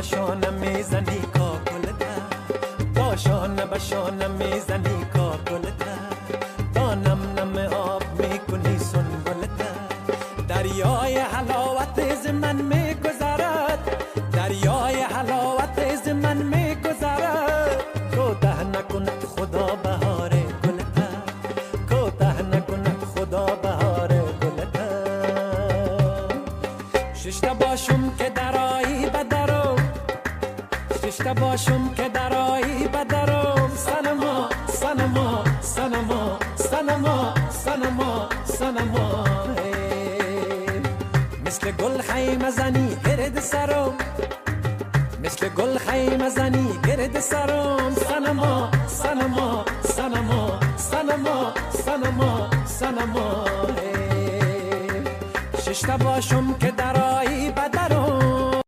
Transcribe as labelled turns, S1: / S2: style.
S1: به شانه میزنی کاکلته، تا شانه به شانه میزنی کاکلته، تا نم نم آب میکنی سنبلته. دریای حلاوت ز من میگذرد، دریای حلاوت ز من میگذرد. کوته نکند خدا بهار گلته، کوته نکند خدا بهار گلته. ششته باشم که درایی بدرم، ششته باشم که درایی بدرم. سنما سنما سنما سنما سنما سنما. مثل گل خیمه زنی گرد سرم، مثل گل خیمه زنی گرد سرم. سنما سنما سنما سنما سنما سنما. ششته باشم که درایی بدرم،